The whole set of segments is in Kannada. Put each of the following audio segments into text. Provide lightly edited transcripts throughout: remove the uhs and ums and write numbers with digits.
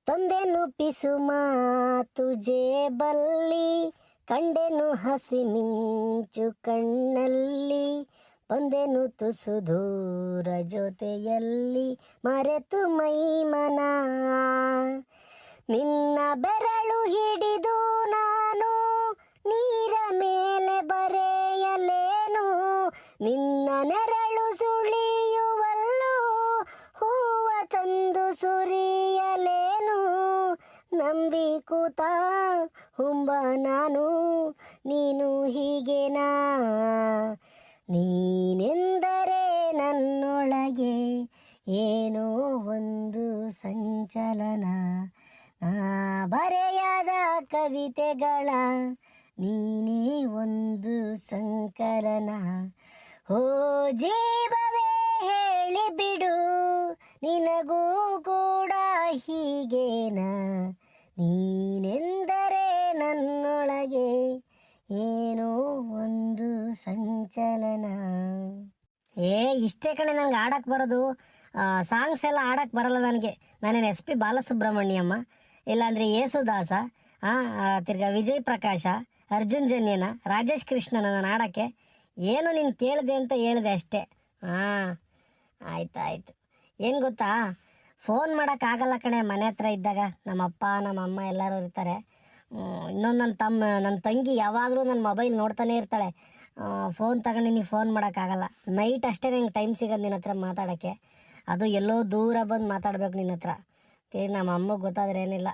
ತಂದೆನು ಪಿಸು ಮಾತು ಜೇಬಲ್ಲಿ, ಕಂಡೆನು ಹಸಿ ಮಿಂಚು ಕಣ್ಣಲ್ಲಿ, ಬಂದೆನು ತುಸು ದೂರ ಜೊತೆಯಲ್ಲಿ, ಮರೆತು ಮೈಮನ ನಿನ್ನ ಬೆರಳು ಹಿಡಿದು ನಾನು ನೀರ ಮೇಲೆ ಬರೆಯಲೇನು, ನಿನ್ನ ನೆರಳು ಸುಳಿಯುವಲ್ಲೂ ಹೂವ ತಂದು ಸುರಿಯಲೇನು, ನಂಬಿ ಕೂತ ಹುಂಬ ನಾನು ನೀನು ಹೀಗೇನಾ, ನೀನೆಂದರೆ ನನ್ನೊಳಗೆ ಏನೋ ಒಂದು ಸಂಚಲನ, ನಾ ಬರೆಯದ ಕವಿತೆಗಳ ನೀನೇ ಒಂದು ಸಂಕಲನ, ಹೋ ಜೀವವೇ ಹೇಳಿಬಿಡು ನಿನಗೂ ಕೂಡ ಹೀಗೇನಾ, ನೀನೆಂದರೆ ನನ್ನೊಳಗೆ ಏನೋ ಒಂದು ಸಂಚಲನ. ಇಷ್ಟೇ ಕಣೆ ನಂಗೆ ಆಡಕ್ಕೆ ಬರೋದು. ಸಾಂಗ್ಸ್ ಎಲ್ಲ ಆಡಕ್ಕೆ ಬರಲ್ಲ ನನಗೆ. ನಾನೇನು SP ಬಾಲಸುಬ್ರಹ್ಮಣ್ಯಮ್ಮ, ಇಲ್ಲಾಂದರೆ ಯೇಸುದಾಸ, ತಿರ್ಗಾ ವಿಜಯ್ ಪ್ರಕಾಶ, ಅರ್ಜುನ್ ಜನ್ಯನ, ರಾಜೇಶ್ ಕೃಷ್ಣನ ನಾನು ಆಡೋಕ್ಕೆ. ಏನು ನೀನು ಕೇಳಿದೆ ಅಂತ ಹೇಳಿದೆ ಅಷ್ಟೇ. ಆಯ್ತು. ಏನು ಗೊತ್ತಾ, ಫೋನ್ ಮಾಡೋಕ್ಕಾಗಲ್ಲ ಕಣೆ ಮನೆ ಹತ್ರ ಇದ್ದಾಗ. ನಮ್ಮಪ್ಪ ನಮ್ಮಮ್ಮ ಎಲ್ಲರೂ ಇರ್ತಾರೆ. ಇನ್ನೊಂದು ನನ್ನ ತಂಗಿ ಯಾವಾಗಲೂ ನನ್ನ ಮೊಬೈಲ್ ನೋಡ್ತಾನೆ ಇರ್ತಾಳೆ. ಫೋನ್ ತಗೊಂಡು ನೀನು ಫೋನ್ ಮಾಡೋಕ್ಕಾಗಲ್ಲ. ನೈಟ್ ಅಷ್ಟೇ ನಂಗೆ ಟೈಮ್ ಸಿಗೋದು ನಿನ್ನ ಹತ್ರ ಮಾತಾಡೋಕ್ಕೆ. ಅದು ಎಲ್ಲೋ ದೂರ ಬಂದು ಮಾತಾಡ್ಬೇಕು ನಿನ್ನ ಹತ್ರ. ನಮ್ಮ ಅಮ್ಮಗೆ ಗೊತ್ತಾದ್ರೆ ಏನಿಲ್ಲ,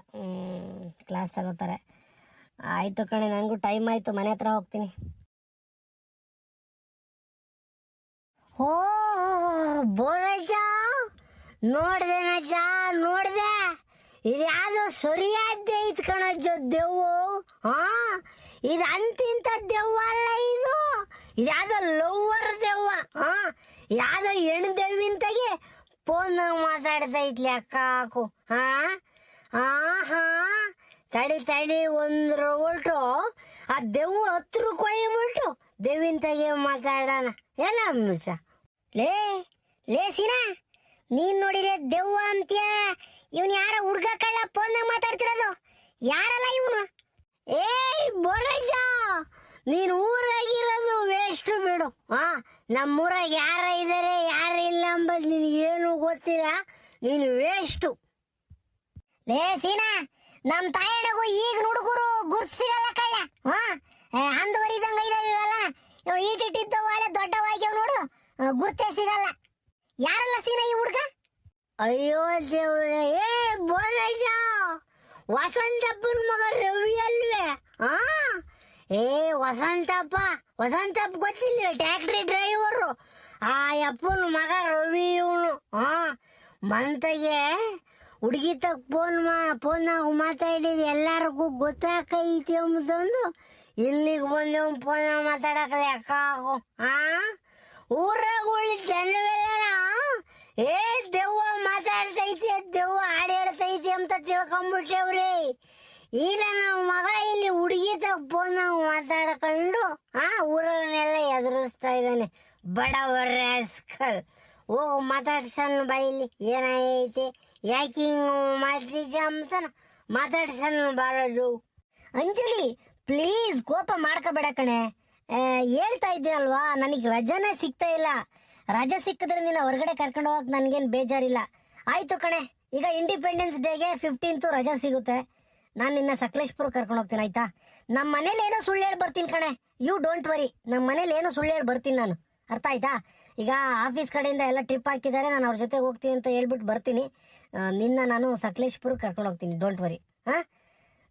ಕ್ಲಾಸ್ ತಗೋತಾರೆ. ಆಯಿತು ಕಣೆ, ನನಗೂ ಟೈಮ್ ಆಯಿತು, ಮನೆ ಹತ್ರ ಹೋಗ್ತೀನಿ. ಓ ಬೋರಜ್ಜ, ನೋಡಿದೆ ನಜ್ಜ, ನೋಡಿದೆ. ಇದು ಯಾವುದೋ ಸರಿಯಾದ್ದೆ ಐತ್ ಕಣಜ್ಜ ದೆವ್ವು. ಇದು ಅಂತಿಂತ ದೆವ್ವ ಅಲ್ಲ, ಇದು ಯಾವುದೋ ಲವ್ವರ್ ದೆವ್ವ. ಯಾವುದೋ ಹೆಣ್ಣು ದೆವ್ವಿಂತಾಗೆ ಫೋನ್ನಾಗ ಮಾತಾಡ್ತೈತ್ಲಿ ಅಕ್ಕ ಹಾಕು. ತಡಿ ಒಂದು ಹೊಲ್ಟು ಆ ದೆವ್ವ ಹತ್ರ ಕೊಯ್ಬಿಟ್ಟು ದೆವ್ವಿಂತಾಗೆ ಮಾತಾಡೋಣ. ಏನ ಮುಚ್ಚ ಲೇ ಸೀನಾ, ನೀನು ನೋಡಿದ್ರೆ ದೆವ್ವ ಅಂತ್ಯ. ಇವನು ಯಾರ ಹುಡ್ಗ ಕಳ್ಳ ಫೋನ್ನಾಗ ಮಾತಾಡ್ತಿರೋದು? ಯಾರಲ್ಲ ಇವನು? ಬೋರಜ್ಜ, ನೀನು ಊರಾಗಿರೋದು ವೇಸ್ಟ್ ಬಿಡು. ನಮ್ಮೂರಾಗ ಯಾರ ಇದ್ದಾರೆ ಯಾರು ಇಲ್ಲ ಅಂಬದು ನಿನಗೇನು ಗೊತ್ತಿಲ್ಲ, ನೀನು ವೇಸ್ಟು. ಲೇ ಸೀನಾ, ನಮ್ಮ ತಾಯಣಗೂ ಈಗ ಹುಡುಗರು ಗುರ್ತು ಸಿಗಲ್ಲ ಕಳ್ಳ. ಅಂದುವರಿದಂಗ ಇದಾವೆ ಇವೆಲ್ಲ. ಈಟಿಟ್ಟಿದ್ದವು ಅಲ್ಲ ದೊಡ್ಡವಾಗ್ಯವ್ ನೋಡು, ಗುರ್ತೇ ಸಿಗಲ್ಲ. ಯಾರಲ್ಲ ಸೀನಾ ಈ ಹುಡ್ಗ? ಅಯ್ಯೋ ದೇವ್ರೆ, ಬೋರಜ್ಜ, ವಸಂತಪ್ಪನ ಮಗ ರವಿ ಅಲ್ವೇ? ವಸಂತಪ್ಪ ಗೊತ್ತಿಲ್ಲ, ಟ್ಯಾಕ್ಟ್ರಿ ಡ್ರೈವರು. ಆ ಅಪ್ಪನ ಮಗ ರವಿ ಇವನು. ಮಂತಗೆ ಹುಡುಗಿ ತಕ್ಕ ಫೋನ್ನಾಗ ಮಾತಾಡಿದ ಎಲ್ಲರಿಗೂ ಗೊತ್ತಾಕೈತಿ ಅಂಬುದೊಂದು ಇಲ್ಲಿಗೆ ಬಂದವ್ ಫೋನಾಗ ಮಾತಾಡಕಲ್ಲ ಅಕ್ಕ ಹಾಕು. ಊರಾಗ ಉಳಿ ಜನವೆಲ್ಲ ದೆವ್ವ ಮಾತಾಡ್ತೈತಿ, ದೆವ್ವ ಹಾಡು ಹೇಳ್ತೈತಿ ಅಂತ ತಿಳ್ಕೊಂಬಿಟ್ಟೇವ್ರಿ. ಇಲ್ಲ ನಮ್ಮ ಮಗ ಇಲ್ಲಿ ಹುಡುಗಿ ತಕ್ಕ ಫೋನಾಗ ಮಾತಾಡ್ಕೊಂಡು ಊರನ್ನೆಲ್ಲ ಎದುರಿಸ್ತಾ ಇದ್ದಾನೆ. ಬಡವರ ರಾಸ್ಕಲ್. ಹೋಗು ಮಾತಾಡ್ಸನ್ ಬಾಯಿಲಿ, ಏನೈತಿ, ಯಾಕೆ ಹಿಂಗೆ ಮಾಡ್ತಿದ್ದ ಅಂತಾನ ಮಾತಾಡ್ಸನ್ ಬಾರದು. ಅಂಜಲಿ ಪ್ಲೀಸ್ ಕೋಪ ಮಾಡ್ಕೋಬೇಡ ಕಣೆ. ಹೇಳ್ತಾ ಇದ್ದೆ ಅಲ್ವಾ, ನನಗೆ ರಜಾನೇ ಸಿಗ್ತಾ ಇಲ್ಲ. ರಜೆ ಸಿಕ್ಕಿದ್ರೆ ನೀನು ಹೊರಗಡೆ ಕರ್ಕೊಂಡು ಹೋಗಕ್ಕೆ ನನಗೇನು ಬೇಜಾರಿಲ್ಲ. ಆಯಿತು ಕಣೆ, ಈಗ ಇಂಡಿಪೆಂಡೆನ್ಸ್ ಡೇಗೆ 15th ರಜಾ ಸಿಗುತ್ತೆ. ನಾನು ನಿನ್ನ ಸಕಲೇಶ್ಪುರ ಕರ್ಕೊಂಡು ಹೋಗ್ತೀನಿ, ಆಯ್ತಾ? ನಮ್ಮ ಮನೇಲಿ ಏನೋ ಸುಳ್ಳು ಹೇಳಿ ಬರ್ತೀನಿ ಕಣೆ, ಯು ಡೋಂಟ್ ವರಿ. ನಮ್ಮ ಮನೇಲಿ ಏನೋ ಸುಳ್ಳು ಹೇಳಿ ಬರ್ತೀನಿ ನಾನು, ಅರ್ಥ ಆಯ್ತಾ? ಈಗ ಆಫೀಸ್ ಕಡೆಯಿಂದ ಎಲ್ಲ ಟ್ರಿಪ್ ಹಾಕಿದ್ದಾರೆ, ನಾನು ಅವ್ರ ಜೊತೆ ಹೋಗ್ತೀನಿ ಅಂತ ಹೇಳ್ಬಿಟ್ಟು ಬರ್ತೀನಿ. ನಿನ್ನ ನಾನು ಸಕಲೇಶ್ಪುರ ಕರ್ಕೊಂಡು ಹೋಗ್ತೀನಿ, ಡೋಂಟ್ ವರಿ.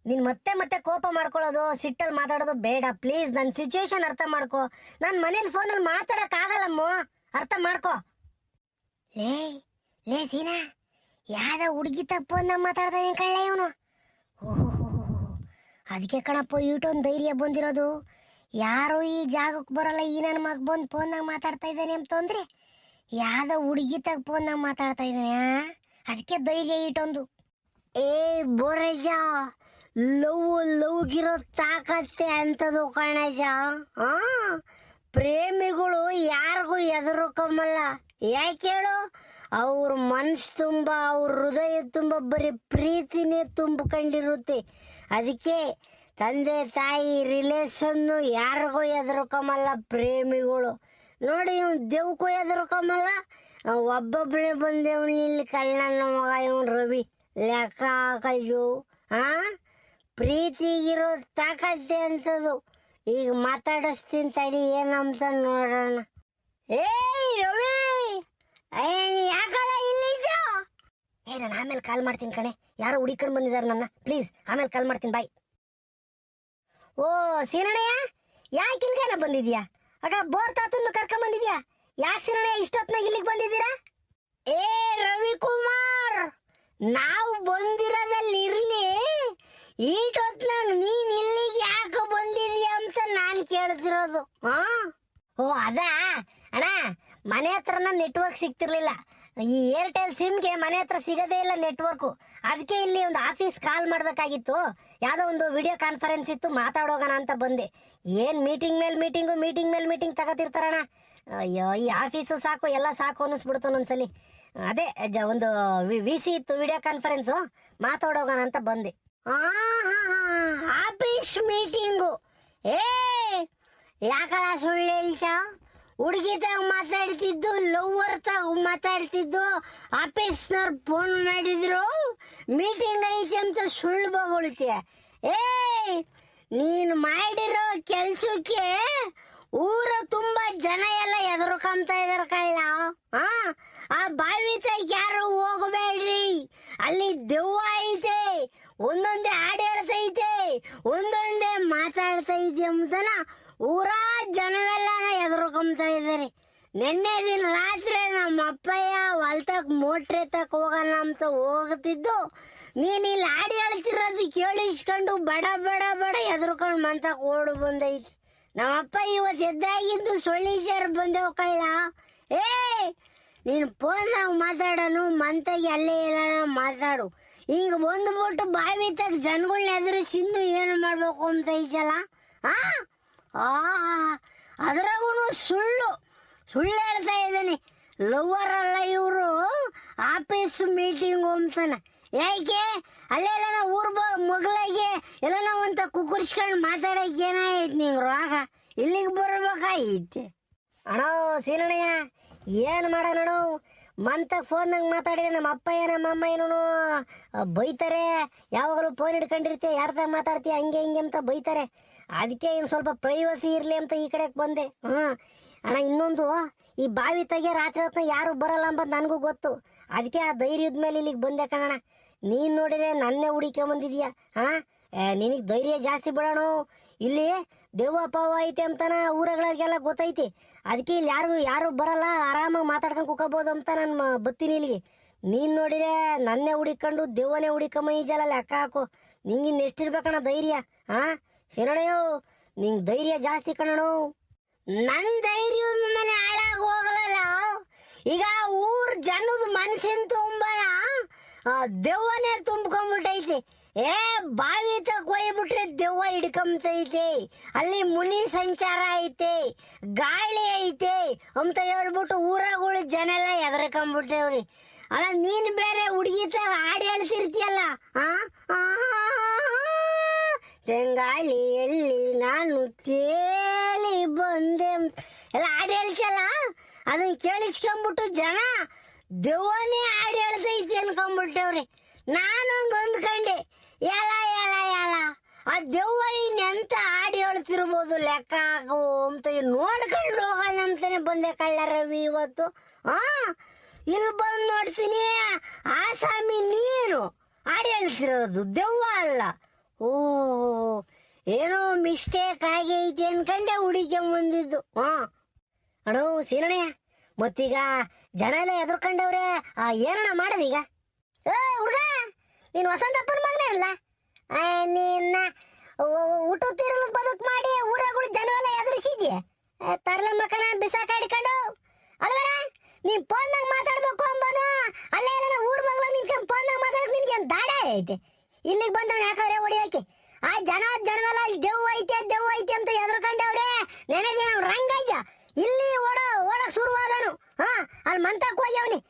ನೀನು ಮತ್ತೆ ಕೋಪ ಮಾಡ್ಕೊಳ್ಳೋದು, ಸಿಟ್ಟಲ್ಲಿ ಮಾತಾಡೋದು ಬೇಡ ಪ್ಲೀಸ್. ನನ್ನ ಸಿಚುವೇಶನ್ ಅರ್ಥ ಮಾಡ್ಕೊ. ನಾನು ಮನೇಲಿ ಫೋನಲ್ಲಿ ಮಾತಾಡೋಕ್ಕಾಗಲ್ಲಮ್ಮ, ಅರ್ಥ ಮಾಡ್ಕೊ. ಲೇ ಸೀನಾ, ಯಾವ್ದ ಹುಡುಗಿ ತಕ್ಕ ಫೋನ್ನಾಗ ಮಾತಾಡ್ತಾ ಇದ್ದೀನಿ ಕಳ್ಳ ಇವನು. ಓಹೋ, ಅದಕ್ಕೆ ಕಣಪ್ಪ ಇಟೊಂದು ಧೈರ್ಯ ಬಂದಿರೋದು. ಯಾರೋ ಈ ಜಾಗಕ್ಕೆ ಬರಲ್ಲ, ಈ ನನ್ನ ಮಗ ಬಂದು ಫೋನ್ನಾಗ ಮಾತಾಡ್ತಾ ಇದ್ದಾನೆ ಅಂತಂದ್ರೆ ಯಾವ್ದೋ ಹುಡುಗಿ ತಕ್ಕ ಫೋನ್ನಾಗ ಮಾತಾಡ್ತಾ ಇದ್ದಾನೆ, ಅದಕ್ಕೆ ಧೈರ್ಯ ಇಟೊಂದು. ಬೋರಜ್ಜ, ಲವ್ಗಿರೋ ತಾಕತ್ತೆ ಅಂತದು ಕಣಜ. ಪ್ರೇಮಿಗಳು ಯಾರಿಗೂ ಎದುರುಕಮ್ಮಲ್ಲ. ಯಾಕೆ ಹೇಳು, ಅವ್ರ ಮನ್ಸು ತುಂಬ ಅವ್ರ ಹೃದಯ ತುಂಬ ಬರೀ ಪ್ರೀತಿನೇ ತುಂಬಿಕೊಂಡಿರುತ್ತೆ. ಅದಕ್ಕೆ ತಂದೆ ತಾಯಿ ರಿಲೇಷನ್ನು ಯಾರಿಗೂ ಎದುರುಕೊಂಬಲ್ಲ ಪ್ರೇಮಿಗಳು. ನೋಡಿ ಇವ್ನು ದೇವ್ಕೂ ಎದುರುಕೊಂಬಲ್ಲ, ಒಬ್ಬೊಬ್ಬರೇ ಬಂದೇವ್ನು ಇಲ್ಲಿ ಕಳ್ಳನ ಮಗ ಇವನು ರವಿ. ಲೆಕ್ಕ ಹಾಕಯ್ಯೋ ಪ್ರೀತಿಗಿರೋ ತಾಕತ್ತೆ ಅಂತದು. ಈಗ ಮಾತಾಡಿಸ್ತೀನಿ ತಡಿ ಏನಂತ ನೋಡೋಣ. ಏಯ್ ರವಿ, ಯಾಕಲ್ಲ ಇಲ್ಲಿದ್ದು? ನಾನು ಆಮೇಲೆ ಕಾಲ್ ಮಾಡ್ತೀನಿ ಕಣೆ, ಯಾರೋ ಹುಡುಕೊಂಡು ಬಂದಿದ್ದಾರೆ ನನ್ನ, ಪ್ಲೀಸ್ ಆಮೇಲೆ ಕಾಲ್ ಮಾಡ್ತೀನಿ, ಬಾಯ್. ಓ ಸೀನಣ್ಣಯ್ಯ, ಯಾಕೆ ಇಲ್ಗೇನ ಬಂದಿದ್ಯಾ? ಆಗ ಬೋರ್ ತಾತನ್ನು ಕರ್ಕೊಂಡ್ ಬಂದಿದ್ಯಾ? ಯಾಕೆ ಸೀನಣ್ಣಯ್ಯ ಇಷ್ಟೊತ್ನಾಗ ಇಲ್ಲಿಗೆ ಬಂದಿದ್ದೀರಾ? ಏ ರವಿಕುಮಾರ್, ನಾವು ಬಂದಿರೋದಲ್ಲಿ ಇರ್ಲಿ, ಈಟೊತ್ನಾಗ ನೀನ್ ಇಲ್ಲಿಗೆ ಯಾಕೆ ಬಂದಿದ್ಯಾ ಅಂತ ನಾನು ಕೇಳ್ತಿರೋದು. ಓ ಅದಾ ಅಣ್ಣ, ಮನೆ ಹತ್ರನ ನೆಟ್ವರ್ಕ್ ಸಿಗ್ತಿರ್ಲಿಲ್ಲ. ಈ ಏರ್ಟೆಲ್ ಸಿಮ್ಗೆ ಮನೆ ಹತ್ರ ಸಿಗದೇ ಇಲ್ಲ ನೆಟ್ವರ್ಕು. ಅದಕ್ಕೆ ಇಲ್ಲಿ ಒಂದು ಆಫೀಸ್ ಕಾಲ್ ಮಾಡಬೇಕಾಗಿತ್ತು, ಯಾವುದೋ ಒಂದು ವಿಡಿಯೋ ಕಾನ್ಫರೆನ್ಸ್ ಇತ್ತು, ಮಾತಾಡೋಗೋಣ ಅಂತ ಬಂದೆ. ಏನು ಮೀಟಿಂಗ್ ಮೇಲೆ ಮೀಟಿಂಗ್ ತಗೋತಿರ್ತಾರಣ್ಣ. ಅಯ್ಯೋ ಈ ಆಫೀಸು ಸಾಕು, ಎಲ್ಲ ಸಾಕು ಅನ್ನಿಸ್ಬಿಡ್ತು ಒಂದೊಂದ್ಸಲಿ. ಅದೇ ಒಂದು ಸಿ ಇತ್ತು ವಿಡಿಯೋ ಕಾನ್ಫರೆನ್ಸು, ಮಾತಾಡೋಗೋಣ ಅಂತ ಬಂದೆ. Office meeting? ಏ ಯಾಕಲ್ಲ ಸುಳ್ಳು ಹೇಳ್ತ? ಹುಡುಗಿತಾಗ ಮಾತಾಡ್ತಿದ್ದು, ಲವ್ವರ್ ತಾಗ ಮಾತಾಡ್ತಿದ್ದು, ಆಫೀಸ್ನವ್ರು ಫೋನ್ ಮಾಡಿದ್ರು ಮೀಟಿಂಗ್ ಐತಿ ಅಂತ ಸುಳ್ಳು ಬಗೊಳ್ತೀಯ. ಏ ನೀನು ಮಾಡಿರೋ ಕೆಲ್ಸಕ್ಕೆ ಊರ ತುಂಬಾ ಜನ ಎಲ್ಲ ಎದುರುಕೊಂತ ಇದಾರೆ ಕಳ್ಳ. ಆ ಬಾವಿ ತಾಗ ಯಾರು ಹೋಗಬೇಡ್ರಿ, ಅಲ್ಲಿ ದೆವ್ವ ಐತೆ, ಒಂದೊಂದೇ ಹಾಡು ಹೇಳ್ತೈತೆ, ಒಂದೊಂದೇ ಮಾತಾಡ್ತೈತೆ ಅಂತನ ಊರ ಜನವೆಲ್ಲ ಎದುರುಕೊಂತ ಇದ್ದಾರೆ. ನಿನ್ನೆ ದಿನ ರಾತ್ರಿ ನಮ್ಮ ಅಪ್ಪಯ್ಯ ಹೊಲ್ತಕ್ ಮೋಟ್ರೆ ತಕ್ ಹೋಗೋಣ ಅಂತ ಹೋಗ್ತಿದ್ದು, ನೀನು ಇಲ್ಲಿ ಹಾಡು ಹೇಳ್ತಿರೋದು ಕೇಳಿಸ್ಕೊಂಡು ಬಡ ಬಡ ಬಡ ಎದುರುಕೊಂಡು ಮಂತಕ್ ಓಡು ಬಂದೈತಿ. ನಮ್ಮಪ್ಪ ಇವತ್ತು ಎದ್ದಾಗಿದ್ದು ಸೊಳ್ಳಿಜಾರ್ ಬಂದವು ಕಳ್ಳ. ಏ ನೀನು ಫೋನ್ನಾಗ ಮಾತಾಡೋನು, ಮಂತಾಗಿ ಅಲ್ಲೇ ಇಲ್ಲ ಮಾತಾಡು. ಹಿಂಗೆ ಬಂದ್ಬಿಟ್ಟು ಬಾವಿ ತಗ ಜನಗಳನ್ನ ಎದುರಿಸಿದ್ದು ಏನು ಮಾಡ್ಬೇಕು ಅಂತ ಐತಲ್ಲ. ಅದ್ರಾಗೂ ಸುಳ್ಳು ಹೇಳ್ತಾ ಇದ್ದಾನೆ. ಲವ್ವರಲ್ಲ ಇವರು, ಆಫೀಸ್ ಮೀಟಿಂಗು ಅಂತಾನೆ. ಯಾಕೆ ಅಲ್ಲೆಲ್ಲ ಊರ್ ಮಗಳಿಗೆ ಎಲ್ಲ ಅಂತ ಕುಕ್ಕರ್ಸ್ಕೊಂಡು ಮಾತಾಡಕ್ಕೆ ಏನಾಯ್ತು ನಿಂಗೆ ರೋಗ? ಇಲ್ಲಿಗೆ ಬರ್ಬೇಕಾಯ್ತೆ ಅಣ್ಣ. ಸೀನಣ್ಣಯ್ಯ ಏನು ಮಾಡೋಣ, ಮಂತ ಫೋನ್ನಾಗ ಮಾತಾಡಿದ್ರೆ ನಮ್ಮ ಅಪ್ಪಯ್ಯ ನಮ್ಮ ಅಮ್ಮ ಏನೂ ಬೈತಾರೆ. ಯಾವಾಗಲೂ ಫೋನ್ ಹಿಡ್ಕೊಂಡಿರ್ತೀಯ, ಯಾರ್ದಾಗ ಮಾತಾಡ್ತೀಯ ಹಂಗೆ ಹಿಂಗೆ ಅಂತ ಬೈತಾರೆ. ಅದಕ್ಕೆ ಇನ್ನು ಸ್ವಲ್ಪ ಪ್ರೈವಸಿ ಇರಲಿ ಅಂತ ಈ ಕಡೆಗೆ ಬಂದೆ. ಅಣ್ಣ ಇನ್ನೊಂದು, ಈ ಬಾವಿ ತೆಗೆ ರಾತ್ರಿ ಹೊತ್ತು ಯಾರು ಬರಲ್ಲ ಅಂಬದು ನನಗೂ ಗೊತ್ತು. ಅದಕ್ಕೆ ಆ ಧೈರ್ಯದ ಮೇಲೆ ಇಲ್ಲಿಗೆ ಬಂದೆ ಕಣಣ್ಣ. ನೀನು ನೋಡಿದ್ರೆ ನನ್ನೇ ಹುಡಿಕೊಂಬಂದಿದ್ಯಾ. ನಿನಗೆ ಧೈರ್ಯ ಜಾಸ್ತಿ ಬಿಡೋಣ. ಇಲ್ಲಿ ದೆವ್ವ ಪಾವ ಐತೆ ಅಂತಾನ ಊರಗಳಿಗೆಲ್ಲ ಗೊತ್ತೈತಿ. ಅದಕ್ಕೆ ಇಲ್ಲಿ ಯಾರು ಬರಲ್ಲ, ಆರಾಮಾಗಿ ಮಾತಾಡ್ಕೊಂಡು ಕುಕೋಬೋದು ಅಂತ ನಾನು ಬತ್ತೀನಿ ಇಲ್ಲಿಗೆ. ನೀನು ನೋಡಿದ್ರೆ ನನ್ನೇ ಹುಡಿಕೊಂಡು ದೆವ್ವನೇ ಹುಡಿಕೊಂಬ ಈ ಜಲ ಲೆಕ್ಕ ಹಾಕು. ನಿಂಗಿನ್ನು ಎಷ್ಟಿರ್ಬೇಕಣ್ಣ ಧೈರ್ಯ? ಶರಣಯ್ಯೋ ನಿಂಗೆ ಧೈರ್ಯ ಜಾಸ್ತಿ ಕಣೋ. ನನ್ನ ಧೈರ್ಯದ ಮೇಲೆ ಹಾಳಾಗಿ ಹೋಗಲ್ಲ. ಈಗ ಊರ್ ಜನದ ಮನಸ್ಸಿನ ತುಂಬನ ದೆವ್ವನೇ ತುಂಬ್ಕೊಂಡ್ಬಿಟ್ಟೈತಿ. ಬಾವಿ ತಕ ಹೋಗ್ಬಿಟ್ರೆ ದೆವ್ವ ಹಿಡ್ಕೊಂಬತೈತೆ, ಅಲ್ಲಿ ಮುನಿ ಸಂಚಾರ ಐತೆ, ಗಾಳಿ ಐತೆ ಅಂತ ಹೇಳ್ಬಿಟ್ಟು ಊರಾಗಳು ಜನ ಎಲ್ಲ ಎದ್ರಕೊಂಡ್ಬಿಟ್ಟೇವ್ರಿ. ಅಲ್ಲ ನೀನು ಬೇರೆ ಹುಡುಗಿ ತ ಹಾಡು ಹೇಳ್ತಿರ್ತೀಯಲ್ಲ, ಚೆಂಗಾಳಿಯಲ್ಲಿ ನಾನು ತೇಲಿ ಬಂದೆ ಎಲ್ಲ ಹಾಡು ಹೇಳ್ಸಲ್ಲ. ಅದನ್ನ ಕೇಳಿಸ್ಕೊಂಡ್ಬಿಟ್ಟು ಜನ ದೆವ್ವನೇ ಹಾಡು ಹೇಳ್ತೈತಿ ಅನ್ಕೊಂಡ್ಬಿಟ್ಟವ್ರಿ. ನಾನು ಹಂಗೆ ಅಂದ್ಕೊಂಡೆ, ಎಲ್ಲ ಆ ದೆವ್ವ ಇನ್ನೆಂತ ಹಾಡು ಹೇಳ್ತಿರ್ಬೋದು ಲೆಕ್ಕ ಆಗು ಅಂತ ನೋಡ್ಕೊಂಡು ಹೋಗೋಣ ಅಂತಾನೆ ಬಂದೆ ಕಳ್ಳ ರವಿ ಇವತ್ತು. ಇಲ್ಲಿ ಬಂದು ನೋಡ್ತೀನಿ ಆಸಾಮಿ ನೀರು ಹಾಡು ಹೇಳ್ತಿರೋದು, ದೆವ್ವ ಅಲ್ಲ. ಓ ಏನೋ ಮಿಸ್ಟೇಕ್ ಆಗೈತಿ ಅನ್ಕಂಡೆ ಹುಡುಕೊಂಬಂದಿದ್ದು. ಅಣ್ಣ ಸೀನಣ್ಣಯ್ಯ, ಮತ್ತೀಗ ಜನ ಎಲ್ಲ ಎದುರ್ಕೊಂಡವ್ರೆ, ಏನಣ್ಣ ಮಾಡೋದೀಗ? ಹುಡುಗ ನೀನು ವಸಂತಪ್ಪನ ಮಗನೇ ಅಲ್ಲ? ನಿನ್ನ ಊಟತ್ತಿರಲು ಬದುಕು ಮಾಡಿ ಊರಾಗಳು ಜನ ಎಲ್ಲ ಎದುರಿಸಿದ್ಯೆ, ತರ್ಲ ಮಕ್ಕನ ಬಿಸಾಕಾಡಿಕೊಂಡು ಅಲ್ವಲ್ಲ? ನೀನ್ ಫೋನ್ನಾಗ ಮಾತಾಡ್ಬೇಕು ಅಂಬನು, ಅಲ್ಲೇ ಎಲ್ಲ ಊರ್ ಮಗಳ ನಿಂತ್ಕೊಂಡು ಫೋನ್ನಾಗ ಮಾತಾಡಕ್ ನಿನ್ಗೆ ಏನು ದಾಡ ಐತೆ? ಇಲ್ಲಿಗೆ ಬಂದವನು ಯಾಕಂದ್ರೆ ಹೊಡಿಯೋಕೆ ಆ ಜನವೆಲ್ಲ ದೆವ್ವ ಐತೆ ಅಂತ ಎದುರ್ಕೊಂಡವ್ರೆ. ನೆನೆದಿ ನಾವು ರಂಗಯ್ಯ ಇಲ್ಲಿ ಓಡಕ್ ಶುರುವಾದನು. ಅಲ್ಲಿ ಮಂತಕ್ಕೆ ಹೋಗ್ಯವನಿ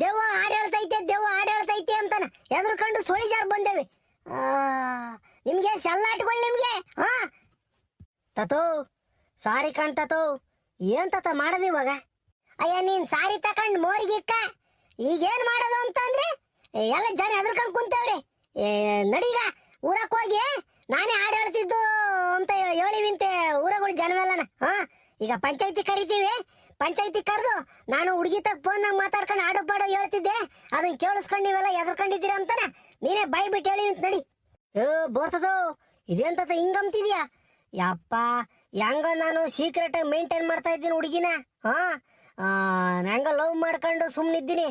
ದೆವ್ವ ಹಾಡೇಳ್ತೈತೆ ದೆವ್ವ ಹಾಡೇಳ್ತೈತೆ ಅಂತಾನ ಎದ್ರುಕೊಂಡು ಸೊಳಿಜಾರ್ ಬಂದೇವಿ. ನಿಮ್ಗೆ ಸೆಲ್ಲಾಟ್ಗಳು ನಿಮ್ಗೆ. ಹಾ ತತೋ ಸಾರಿ ಕಾಣ್ತತೋ. ಏನ್ ತತ ಮಾಡೋದು ಇವಾಗ? ಅಯ್ಯ ನೀನ್ ಸಾರಿ ತಕೊಂಡ್ ಮೋರಿಗಿಕ್ಕ ಈಗೇನ್ ಮಾಡೋದು ಅಂತಂದ್ರೆ ಎಲ್ಲ ಜನ ಎದ್ರಕೊಂಡ್ ಕುಂತವ್ರಿ. ನಡೀಗ ಊರಕ್ ಹೋಗಿ ನಾನೇ ಹಾಡು ಹೇಳ್ತಿದ್ದು ಅಂತ ಹೇಳಿವಿಂತೆ ಊರಗಳು ಜನವೆಲ್ಲನ. ಹಾ ಈಗ ಪಂಚಾಯತಿ ಕರಿತೀವಿ. ಪಂಚಾಯತಿ ಕರೆದು ನಾನು ಹುಡುಗಿ ತಗ ಫೋನ್ನಾಗ ಮಾತಾಡ್ಕೊಂಡು ಹಾಡು ಪಾಡು ಹೇಳ್ತಿದ್ದೆ, ಅದನ್ನ ಕೇಳಿಸ್ಕೊಂಡು ನೀವೆಲ್ಲ ಎದ್ರಕೊಂಡಿದ್ದೀರ ಅಂತಾನೆ ನೀನೇ ಬಾಯ್ ಬಿಟ್ಟು ಹೇಳಿವಿಂತ. ನಡಿ. ಬೋರ್ತದೋ ಇದೇಂತ ಹಿಂಗಂತಿದ್ಯಾ? ಯಪ್ಪ ಹೆಂಗ ನಾನು ಸೀಕ್ರೆಟ್ ಆಗಿ ಮೇಂಟೈನ್ ಮಾಡ್ತಾ ಇದ್ದೀನಿ ಹುಡುಗಿನ. ಹಾ ಹೆಂಗ ಲವ್ ಮಾಡ್ಕೊಂಡು ಸುಮ್ಮನಿದ್ದೀನಿ.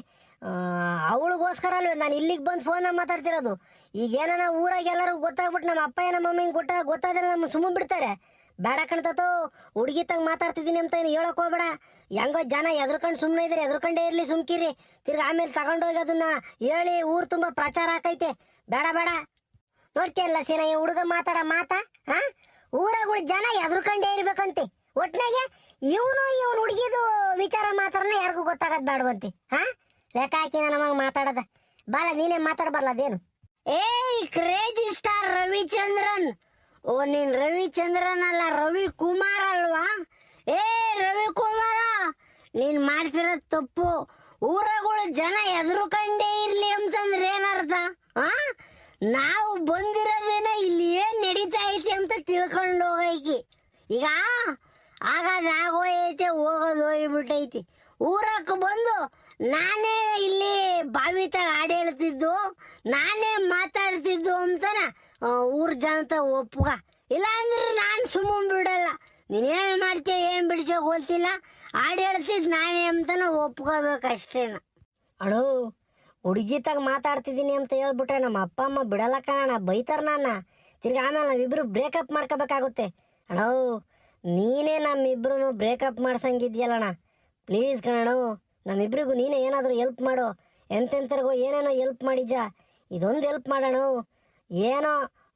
ಅವಳಿಗೋಸ್ಕರ ಅಲ್ವೇ ನಾನು ಇಲ್ಲಿಗೆ ಬಂದು ಫೋನಾಗ ಮಾತಾಡ್ತಿರೋದು. ಈಗೇನ ಊರಾಗ ಎಲ್ಲರೂ ಗೊತ್ತಾಗ್ಬಿಟ್ಟು ನಮ್ಮ ಅಪ್ಪ ನಮ್ಮ ಮಮ್ಮಿಗೆ ಗೊತ್ತಾದ್ರೆ ನಮ್ಮ ಸುಮ್ಮ ಬಿಡ್ತಾರೆ. ಬೇಡ ಕಣ್ತತೋ, ಹುಡುಗಿ ತಗ ಮಾತಾಡ್ತಿದ್ದೀನಿ ಅಂತ ಏನು ಹೇಳಕ್ ಹೋಗ್ಬೇಡ. ಹೆಂಗೋ ಜನ ಎದ್ರಕೊಂಡು ಸುಮ್ಮನೆ ಇದ್ರೆ ಎದ್ರಕೊಂಡೇ ಇರ್ಲಿ, ಸುಮ್ಕಿರಿ. ತಿರ್ಗಿ ಆಮೇಲೆ ತಗೊಂಡೋಗಿ ಅದನ್ನ ಹೇಳಿ ಊರು ತುಂಬ ಪ್ರಚಾರ ಆಕೈತೆ. ಬೇಡ ಬೇಡ. ನೋಡ್ತಿಯಲ್ಲ ಸೀನಾ ಈ ಹುಡುಗ ಮಾತಾಡ ಮಾತಾ. ಹಾ ಊರಾಗಳು ಜನ ಎದ್ರಕೊಂಡೇ ಇರ್ಬೇಕಂತೆ. ಒಟ್ನಾಗೆ ಇವನು ಹುಡುಗಿದು ವಿಚಾರ ಮಾತಾಡನ ಯಾರಿಗೂ ಗೊತ್ತಾಗದ್ ಬೇಡವಂತೆ. ಹಾ ಲೆಕ್ಕ ಹಾಕಿ ನಮಗೆ ಮಾತಾಡದ. ಬಾಳ ನೀನೇ ಮಾತಾಡಬಾರಲ್ಲ ಅದೇನು. Crazy star Ravichandran. ಓ ನೀನ್ ರವಿಚಂದ್ರನ್ ಅಲ್ಲ, ರವಿ ಕುಮಾರ್ ಅಲ್ವಾ? ರವಿಕುಮಾರ, ನೀನ್ ಮಾಡ್ತಿರೋದ್ ತಪ್ಪು. ಊರಗಳು ಜನ ಎದ್ರುಕೊಂಡೇ ಇರ್ಲಿ ಅಂತಂದ್ರೆ ಏನರ್ಥ? ನಾವು ಬಂದಿರೋದೇನ ಇಲ್ಲಿ ಏನ್ ನಡೀತಾ ಐತಿ ಅಂತ ತಿಳ್ಕೊಂಡು ಹೋಗೈತಿ. ಈಗ ಆಗೋಯ್ತೆ, ಹೋಗೋದು ಹೋಗ್ಬಿಟ್ಟೈತಿ. ಊರಕ್ಕೆ ಬಂದು ನಾನೇ ಇಲ್ಲಿ ಬಾವಿತಾಗ ಹಾಡು ಹೇಳ್ತಿದ್ದು, ನಾನೇ ಮಾತಾಡ್ತಿದ್ದು ಅಂತಾನ ಊರ್ ಜನತ ಒಪ್ಪುಗ. ಇಲ್ಲ ಅಂದ್ರೆ ನಾನು ಸುಮ್ಮನೆ ಬಿಡಲ್ಲ. ನೀನೇನು ಮಾಡ್ತೀಯ ಏನು ಬಿಡ್ಸೋ ಗೊತ್ತಿಲ್ಲ, ಹಾಡು ಹೇಳ್ತಿದ್ದು ನಾನೇ ಅಂತಾನ ಒಪ್ಕೋಬೇಕಷ್ಟೇನ. ಅಳು ಹುಡುಗಿ ತಗ ಮಾತಾಡ್ತಿದ್ದೀನಿ ಅಂತ ಹೇಳ್ಬಿಟ್ರೆ ನಮ್ಮ ಅಪ್ಪ ಅಮ್ಮ ಬಿಡಲ್ಲ ಕಣ, ಬೈತಾರ ನನ್ನ. ತಿರ್ಗಿ ಆಮೇಲೆ ನಾವಿಬ್ರು ಬ್ರೇಕಪ್ ಮಾಡ್ಕೋಬೇಕಾಗುತ್ತೆ. ಅಣ್ಣೋ ನೀನೇ ನಮ್ಮಿಬ್ರು ಬ್ರೇಕಪ್ ಮಾಡ್ಸಂಗಿದ್ಯಲ್ಲಣ್ಣ, ಪ್ಲೀಸ್ ಕಣೋ ನಮ್ಮಿಬ್ರಿಗೂ ನೀನೇ ಏನಾದರೂ ಹೆಲ್ಪ್ ಮಾಡು. ಎಂತೆಂಥರಿಗೂ ಏನೇನೋ ಹೆಲ್ಪ್ ಮಾಡಿದ್ಜ, ಇದೊಂದು ಹೆಲ್ಪ್ ಮಾಡೋಣ. ಏನೋ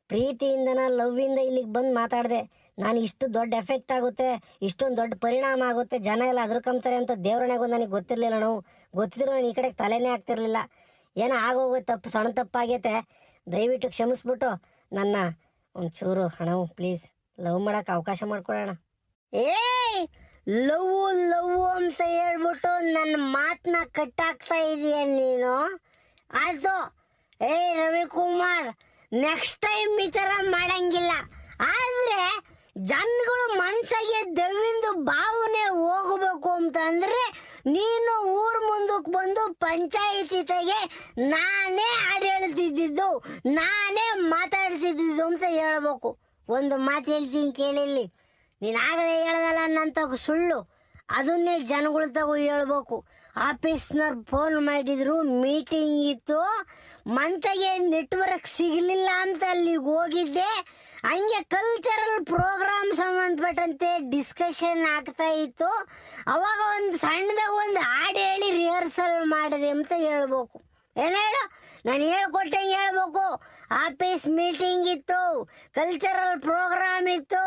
ಪ್ರೀತಿಯಿಂದನ ಲವ್ವಿಂದ ಇಲ್ಲಿಗೆ ಬಂದು ಮಾತಾಡಿದೆ. ನಾನು ಇಷ್ಟು ದೊಡ್ಡ ಎಫೆಕ್ಟ್ ಆಗುತ್ತೆ, ಇಷ್ಟೊಂದು ದೊಡ್ಡ ಪರಿಣಾಮ ಆಗುತ್ತೆ, ಜನ ಎಲ್ಲ ಅದ್ರಕಂತಾರೆ ಅಂತ ದೇವ್ರನೆಗೂ ನನಗೆ ಗೊತ್ತಿರಲಿಲ್ಲ. ನಾವು ಗೊತ್ತಿದ್ರು ನಾನು ಈ ಕಡೆಗೆ ತಲೆನೇ ಆಗ್ತಿರ್ಲಿಲ್ಲ. ಏನೋ ಆಗೋಗುತ್ತೆ, ತಪ್ಪು ಸಣ್ಣ ತಪ್ಪಾಗೈತೆ, ದಯವಿಟ್ಟು ಕ್ಷಮಿಸ್ಬಿಟ್ಟು ನನ್ನ ಒಂಚೂರು ಹಣವು ಪ್ಲೀಸ್ ಲವ್ ಮಾಡೋಕೆ ಅವಕಾಶ ಮಾಡ್ಕೊಡೋಣ. ಲವ್ ಅಂತ ಹೇಳ್ಬಿಟ್ಟು ನನ್ನ ಮಾತನ್ನ ಕಟ್ಟಾಕ್ತಾ ಇದೀಯ ನೀನು. ಆಯ್ತು ರವಿಕುಮಾರ್, ನೆಕ್ಸ್ಟ್ ಟೈಮ್ ಈ ಥರ ಮಾಡಂಗಿಲ್ಲ. ಆದರೆ ಜನಗಳು ಮನ್ಸಾಗೆ ದೆವ್ವಿಂದು ಭಾವನೆ ಹೋಗಬೇಕು ಅಂತಂದ್ರೆ ನೀನು ಊರ್ ಮುಂದಕ್ಕೆ ಬಂದು ಪಂಚಾಯಿತಿಗೆ ನಾನೇ ಹಾಡು ಹೇಳ್ತಿದ್ದು, ನಾನೇ ಮಾತಾಡ್ತಿದ್ದು ಅಂತ ಹೇಳ್ಬೇಕು. ಒಂದು ಮಾತು ಹೇಳ್ತೀನಿ ಕೇಳಿಲ್ಲಿ, ನೀನು ಆಗಲೇ ಹೇಳ್ದಲ್ಲ ಅನ್ನಂತ ಸುಳ್ಳು, ಅದನ್ನೇ ಜನಗಳ ತಗೋ ಹೇಳ್ಬೇಕು. ಆಫೀಸ್ನವ್ರು ಫೋನ್ ಮಾಡಿದ್ರು, ಮೀಟಿಂಗ್ ಇತ್ತು, ಮಂತಗೆ ನೆಟ್ವರ್ಕ್ ಸಿಗಲಿಲ್ಲ ಅಂತ ಅಲ್ಲಿಗೆ ಹೋಗಿದ್ದೆ. ಹಂಗೆ ಕಲ್ಚರಲ್ ಪ್ರೋಗ್ರಾಮ್ ಸಂಬಂಧಪಟ್ಟಂತೆ ಡಿಸ್ಕಷನ್ ಆಗ್ತಾ ಇತ್ತು. ಅವಾಗ ಒಂದು ಸಣ್ಣದಾಗ ಒಂದು ಹಾಡು ಹೇಳಿ ರಿಹರ್ಸಲ್ ಮಾಡಿದೆ ಅಂತ ಹೇಳ್ಬೇಕು. ಏನು ಹೇಳು, ನಾನು ಹೇಳ್ಕೊಟ್ಟಂಗೆ ಹೇಳ್ಬೇಕು. ಆಫೀಸ್ ಮೀಟಿಂಗ್ ಇತ್ತು, ಕಲ್ಚರಲ್ ಪ್ರೋಗ್ರಾಮ್ ಇತ್ತು,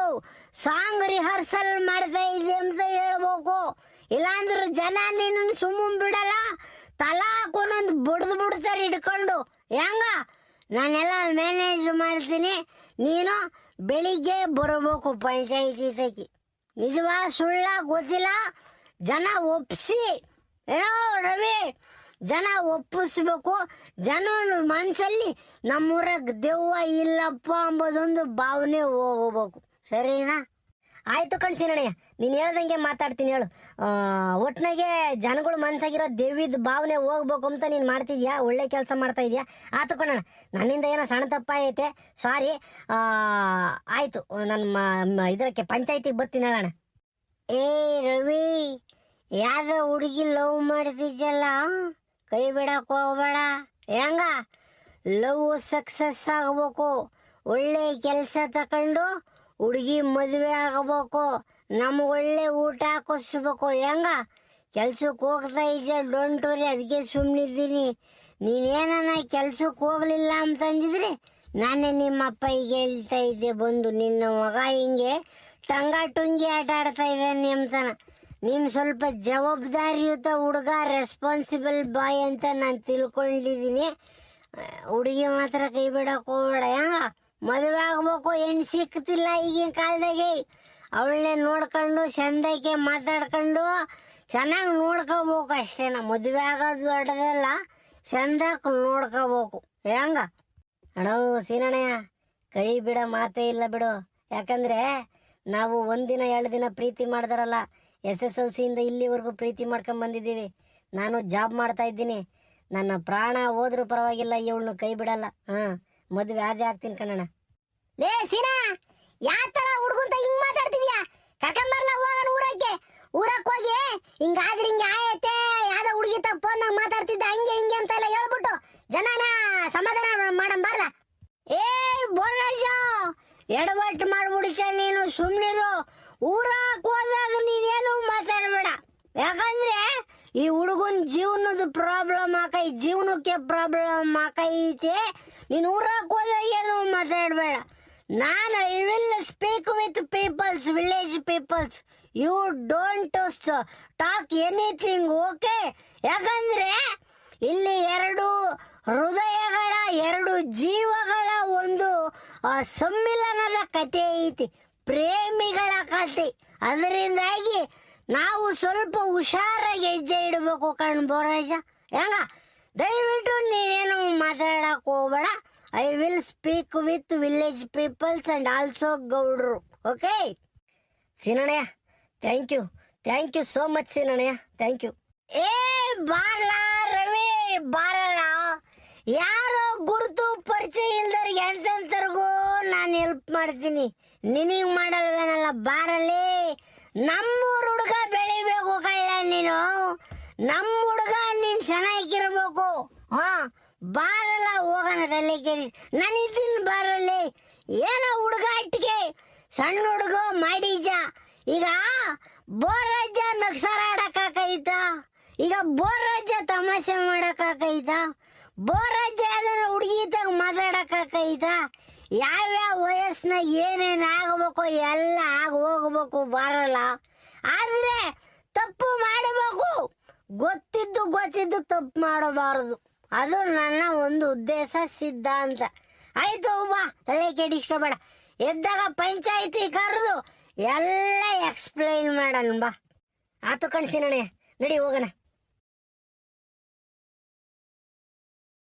ಸಾಂಗ್ ರಿಹರ್ಸಲ್ ಮಾಡ್ತಾ ಇದೆ ಅಂತ ಹೇಳ್ಬೇಕು. ಇಲ್ಲಾಂದ್ರೆ ಜನ ನೀನು ಸುಮ್ಮನೆ ಬಿಡಲ್ಲ, ತಲಾಕೊಂದೊಂದು ಬಡ್ದು ಬಿಡ್ತಾರೆ ಹಿಡ್ಕೊಂಡು. ಹೆಂಗ ನಾನೆಲ್ಲ ಮ್ಯಾನೇಜ್ ಮಾಡ್ತೀನಿ, ನೀನು ಬೆಳಿಗ್ಗೆ ಬರಬೇಕು ಪಂಚಾಯಿತಿ ತಗಿ. ನಿಜವಾ ಸುಳ್ಳ ಗೊತ್ತಿಲ್ಲ, ಜನ ಒಪ್ಪಿಸಿ. ಏನೋ ರವಿ, ಜನ ಒಪ್ಪಿಸ್ಬೇಕು. ಜನ ಮನಸ್ಸಲ್ಲಿ ನಮ್ಮೂರಾಗ ದೆವ್ವ ಇಲ್ಲಪ್ಪ ಅಂಬೋದೊಂದು ಭಾವನೆ ಹೋಗಬೇಕು. ಸರಿನಾ? ಆಯ್ತು ಕಣ್ಸಿನಣ್ಣಯ್ಯ, ನೀನು ಹೇಳ್ದಂಗೆ ಮಾತಾಡ್ತೀನಿ ಹೇಳು. ಒಟ್ನಾಗೆ ಜನಗಳು ಮನ್ಸಾಗಿರೋ ದೆವ್ವಿದ ಭಾವನೆ ಹೋಗ್ಬೇಕು ಅಂತ ನೀನು ಮಾಡ್ತಿದ್ಯಾ, ಒಳ್ಳೆ ಕೆಲಸ ಮಾಡ್ತಾ ಇದೆಯಾ. ಆತು ಕಣಣ್ಣ, ನನ್ನಿಂದ ಏನೋ ಸಣ್ಣ ತಪ್ಪಾಗೈತೆ, ಸಾರಿ. ಆಯಿತು, ನನ್ನ ಇದಕ್ಕೆ ಪಂಚಾಯತಿಗೆ ಬರ್ತೀನಿ ಹೇಳೋಣ. ರವಿ, ಯಾವ್ದೋ ಹುಡುಗಿ ಲವ್ ಮಾಡ್ತಿದ್ಯಲ್ಲ, ಕೈ ಬಿಡಕ್ಕೆ ಹೋಗ್ಬೇಡ. ಹೆಂಗ ಲವ್ ಸಕ್ಸಸ್ ಆಗಬೇಕು, ಒಳ್ಳೆ ಕೆಲಸ ತಕೊಂಡು ಹುಡುಗಿ ಮದುವೆ ಆಗಬೇಕು, ನಮ್ಗೆ ಒಳ್ಳೆ ಊಟ ಹಾಕಿಸ್ಬೇಕು. ಹೆಂಗ ಕೆಲ್ಸಕ್ಕೆ ಹೋಗ್ತಾ ಇದ್ದೆ, ಡೋಂಟ್ ವರಿ, ಅದಕ್ಕೆ ಸುಮ್ಮನಿದ್ದೀನಿ. ನೀನೇನ ಕೆಲ್ಸಕ್ಕೆ ಹೋಗ್ಲಿಲ್ಲ ಅಂತಂದಿದ್ರೆ ನಾನೇ ನಿಮ್ಮ ಅಪ್ಪಗೆ ಹೇಳ್ತಾ ಇದ್ದೆ ಬಂದು, ನಿನ್ನ ಮಗ ಹಿಂಗೆ ಟಂಗ ಟುಂಗಿ ಆಟ ಆಡ್ತಾ ಇದ್ದಾನೆ ಅಂತಾನ. ನೀನು ಸ್ವಲ್ಪ ಜವಾಬ್ದಾರಿಯುತ ಹುಡುಗ, ರೆಸ್ಪಾನ್ಸಿಬಲ್ ಬಾಯ್ ಅಂತ ನಾನು ತಿಳ್ಕೊಂಡಿದ್ದೀನಿ. ಹುಡುಗಿ ಮಾತ್ರ ಕೈ ಬಿಡಕ್ ಹೋಗ್ಬೇಡ. ಹೆಂಗ ಮದುವೆ ಆಗ್ಬೇಕು, ಹೆಣ್ಣು ಸಿಕ್ತಿಲ್ಲ ಈಗಿನ ಕಾಲದಾಗೆ. ಅವಳನ್ನೇ ನೋಡ್ಕೊಂಡು ಚಂದಕ್ಕೆ ಮಾತಾಡ್ಕೊಂಡು ಚೆನ್ನಾಗಿ ನೋಡ್ಕೋಬೇಕು ಅಷ್ಟೇನ. ಮದುವೆ ಆಗೋದು ದೊಡ್ಡದಲ್ಲ, ಚಂದಕ್ಕೆ ನೋಡ್ಕೋಬೇಕು. ಹೆಂಗ ಅಣ್ಣ ಸೀನಣ್ಣಯ್ಯ, ಕೈ ಬಿಡ ಮಾತೇ ಇಲ್ಲ ಬಿಡು. ಯಾಕಂದ್ರೆ ನಾವು ಒಂದಿನ 2 ದಿನ ಪ್ರೀತಿ ಮಾಡ್ದಾರಲ್ಲ, SSLC ಇಂದ ಇಲ್ಲಿವರೆಗೂ ಪ್ರೀತಿ ಮಾಡ್ಕೊಂಡ್ ಬಂದಿದ್ದೀವಿ. ನಾನು ಜಾಬ್ ಮಾಡ್ತಾ ಇದ್ದೀನಿ. ನನ್ನ ಪ್ರಾಣ ಹೋದ್ರೂ ಪರವಾಗಿಲ್ಲ, ಇವಳನ್ನು ಕೈ ಬಿಡಲ್ಲ. ಮದುವೆ ಆದೇ ಆಗ್ತೀನಿ ಕಣಣ್ಣ. ಲೇ ಸೀನಾ, ಯಾವ ತರ ಹುಡುಗಂತ ಹಿಂಗ್ ಮಾತಾಡ್ತಿದ್ಯಾ? ಕರ್ಕೊಂಬರ್ಲ ಹೋಗೋಣ ಊರಕ್ಕೆ ಹೋಗಿ ಹಿಂಗಾದ್ರೆ ಹಿಂಗೆ ಆಯತ್ತೆ, ಯಾವ್ದೋ ಹುಡುಗಿ ಫೋನ್ ಮಾತಾಡ್ತಿದ್ದ ಹಂಗೆ ಹಿಂಗೆ ಅಂತ ಎಲ್ಲ ಹೇಳ್ಬಿಟ್ಟು ಜನನ ಸಮಾಧಾನ ಮಾಡಂಬರ್ಲ. ಏ ಬೋರಾಜ, ಎಡವಟ್ಟು ಮಾಡ್ಬಿಡಿಸ ನೀನು, ಸುಮ್ನಿರು. ಊರಕ್ಕೆ ಹೋದಾಗ ನೀನೇನು ಮಾತಾಡಬೇಡ. ಯಾಕಂದ್ರೆ ಈ ಹುಡುಗನ ಜೀವನದ ಪ್ರಾಬ್ಲಮ್ ಜೀವನಕ್ಕೆ ಪ್ರಾಬ್ಲಮ್ ಆಕೈತೆ. ನೀನು ಊರಕ್ಕೆ ಹೋದಾಗ ಏನು ಮಾತಾಡಬೇಡ. ನಾನು I will speak with peoples, village peoples. You don't talk anything, okay? ಯಾಕಂದ್ರೆ ಇಲ್ಲಿ 2 ಹೃದಯಗಳ, 2 ಜೀವಗಳ ಒಂದು ಸಮ್ಮಿಲನದ ಕಥೆ ಐತಿ, ಪ್ರೇಮಿಗಳ ಕಥೆ. ಅದರಿಂದಾಗಿ ನಾವು ಸ್ವಲ್ಪ ಹುಷಾರಾಗಿ ಹೆಜ್ಜೆ ಇಡಬೇಕು ಕಣ್ ಬೋರಾಜ. ಹೆಂಗ ದಯವಿಟ್ಟು ನೀನೇನು ಮಾತಾಡಕ್ ಹೋಗ್ಬೇಡ. I will speak with village peoples and also ಗೌಡ್ರು, ಓಕೆ? ಸೀನಣ್ಣಯ್ಯ, ಥ್ಯಾಂಕ್ ಯು ಸೋ ಮಚ್ ಸೀನಣ್ಣಯ್ಯ, ಥ್ಯಾಂಕ್ ಯು. ಏ ಬಾರ್ಲ ರವಿ, ಬಾರಲ್ಲ. ಯಾರೋ ಗುರುತು ಪರಿಚಯ ಇಲ್ದವ್ರಿಗೆ ಎಂತೆಂತರ್ಗೂ ನಾನು ಹೆಲ್ಪ್ ಮಾಡ್ತೀನಿ, ನಿನಗೆ ಮಾಡಲ್ವೇನಲ್ಲ. ಬಾರಲ್ಲಿ. ನಮ್ಮೂರು ಹುಡುಗ ಬೆಳಿಬೇಕು ಕಳ್ಳ ನೀನು. ನಮ್ಮ ಹುಡುಗ ನೀನ್ ಚೆನ್ನಾಗಿರ್ಬೇಕು. ಬಾರಲ್ಲ, ಹೋಗೋಣ. ತಲೆ ಕೇಳಿ ನಾನಿದ್ದೀನಿ, ಬಾರಲ್ಲಿ. ಏನೋ ಹುಡುಗ ಇಟ್ಟಿಗೆ ಸಣ್ಣ ಹುಡುಗ ಮಾಡಿಜ. ಈಗ ಬೋರಾಜ ನಕ್ಸರ ಆಡಕ್ಕಾಕೈತ? ಈಗ ಬೋರಾಜ ತಮಾಷೆ ಮಾಡಕ್ಕಾಕೈತ? ಬೋರಾಜ ಅದನ್ನ ಹುಡುಗಿತಾಗ ಮಾತಾಡಕ್ಕಾಕೈತ? ಯಾವ್ಯಾವ ವಯಸ್ಸಿನಾಗ ಏನೇನು ಆಗಬೇಕು ಎಲ್ಲ ಆಗಿ ಹೋಗ್ಬೇಕು. ಬಾರಲ್ಲ. ಆದ್ರೆ ತಪ್ಪು ಮಾಡಬೇಕು, ಗೊತ್ತಿದ್ದು ತಪ್ಪು ಮಾಡಬಾರದು. ಅದು ನನ್ನ ಒಂದು ಉದ್ದೇಶ, ಸಿದ್ಧಾಂತ. ಆಯ್ತು ಬಾ, ತಲೆ ಕೆಡಿಸ್ಕೋಬೇಡ. ಎದ್ದಾಗ ಪಂಚಾಯಿತಿ ಕರೆದು ಎಲ್ಲ ಎಕ್ಸ್ಪ್ಲೈನ್ ಮಾಡೋಣ ಬಾ. ಆತು ಕಣ್ಸಿನಣೆ, ನಡಿ ಹೋಗೋಣ.